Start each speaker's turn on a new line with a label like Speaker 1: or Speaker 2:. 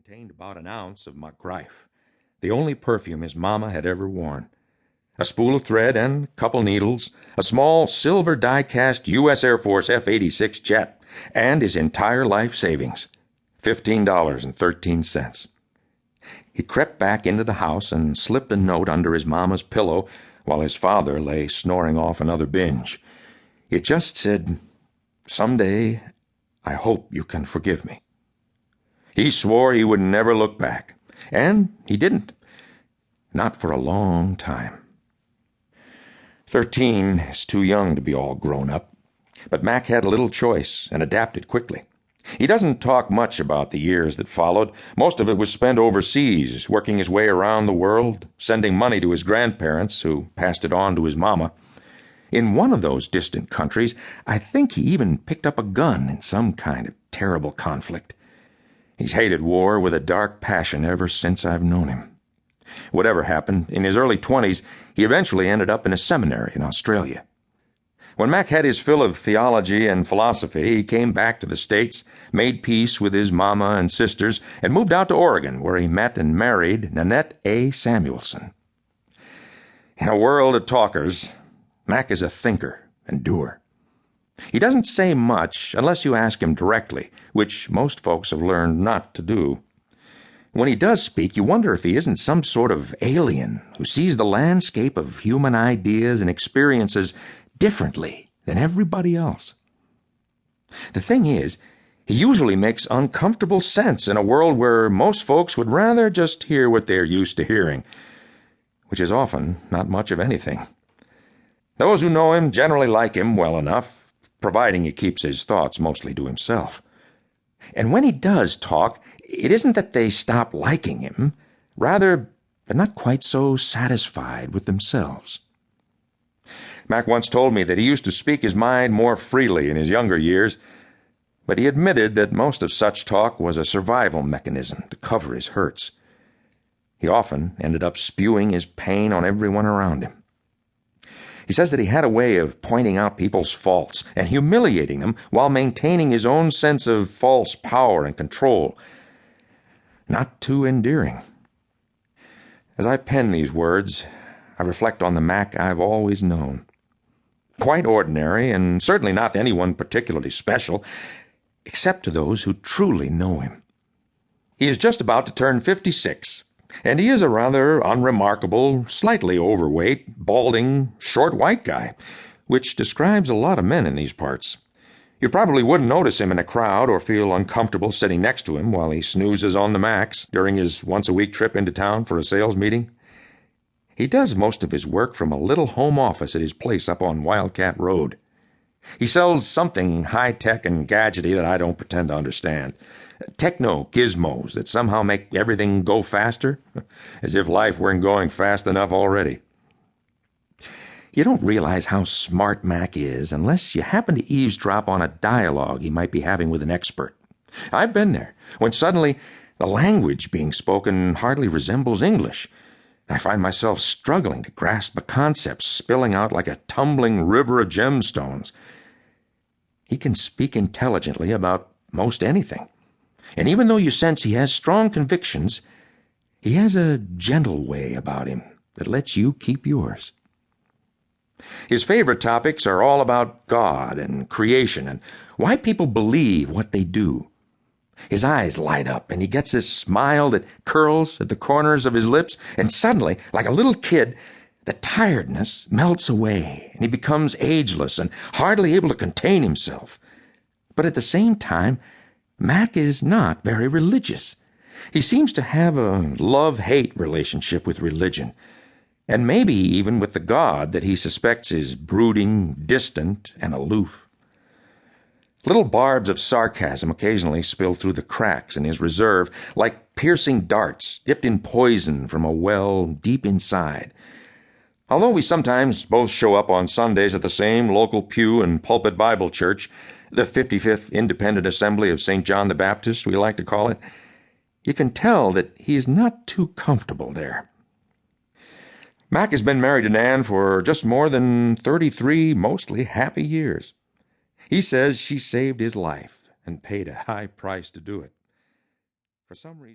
Speaker 1: contained about an ounce of Mack, the only perfume his mama had ever worn. A spool of thread and a couple needles, a small silver die-cast U.S. Air Force F-86 jet, and his entire life savings, $15.13. He crept back into the house and slipped a note under his mama's pillow while his father lay snoring off another binge. It just said, "Someday, I hope you can forgive me." He swore he would never look back, and he didn't. Not for a long time. 13 is too young to be all grown up, but Mack had little choice and adapted quickly. He doesn't talk much about the years that followed. Most of it was spent overseas, working his way around the world, sending money to his grandparents, who passed it on to his mama. In one of those distant countries, I think he even picked up a gun in some kind of terrible conflict. He's hated war with a dark passion ever since I've known him. Whatever happened, in his early 20s, he eventually ended up in a seminary in Australia. When Mack had his fill of theology and philosophy, he came back to the States, made peace with his mama and sisters, and moved out to Oregon, where he met and married Nanette A. Samuelson. In a world of talkers, Mack is a thinker and doer. He doesn't say much unless you ask him directly, which most folks have learned not to do. When he does speak, you wonder if he isn't some sort of alien who sees the landscape of human ideas and experiences differently than everybody else. The thing is, he usually makes uncomfortable sense in a world where most folks would rather just hear what they're used to hearing, which is often not much of anything. Those who know him generally like him well enough, providing he keeps his thoughts mostly to himself. And when he does talk, it isn't that they stop liking him. Rather, they're not quite so satisfied with themselves. Mack once told me that he used to speak his mind more freely in his younger years, but he admitted that most of such talk was a survival mechanism to cover his hurts. He often ended up spewing his pain on everyone around him. He says that he had a way of pointing out people's faults and humiliating them while maintaining his own sense of false power and control. Not too endearing. As I pen these words, I reflect on the Mack I've always known. Quite ordinary, and certainly not anyone particularly special, except to those who truly know him. He is just about to turn 56. And he is a rather unremarkable, slightly overweight, balding, short white guy, which describes a lot of men in these parts. You probably wouldn't notice him in a crowd or feel uncomfortable sitting next to him while he snoozes on the Macks during his once-a-week trip into town for a sales meeting. He does most of his work from a little home office at his place up on Wildcat Road. He sells something high-tech and gadgety that I don't pretend to understand. Techno gizmos that somehow make everything go faster, as if life weren't going fast enough already. You don't realize how smart Mack is unless you happen to eavesdrop on a dialogue he might be having with an expert. I've been there, when suddenly the language being spoken hardly resembles English. I find myself struggling to grasp a concept spilling out like a tumbling river of gemstones. He can speak intelligently about most anything. And even though you sense he has strong convictions, he has a gentle way about him that lets you keep yours. His favorite topics are all about God and creation and why people believe what they do. His eyes light up, and he gets this smile that curls at the corners of his lips, and suddenly, like a little kid, the tiredness melts away, and he becomes ageless and hardly able to contain himself. But at the same time, Mack is not very religious. He seems to have a love-hate relationship with religion, and maybe even with the God that he suspects is brooding, distant, and aloof. Little barbs of sarcasm occasionally spill through the cracks in his reserve, like piercing darts dipped in poison from a well deep inside. Although we sometimes both show up on Sundays at the same local pew and pulpit Bible church, the 55th Independent Assembly of St. John the Baptist, we like to call it, you can tell that he is not too comfortable there. Mack has been married to Nan for just more than 33 mostly happy years. He says she saved his life and paid a high price to do it. For some reason,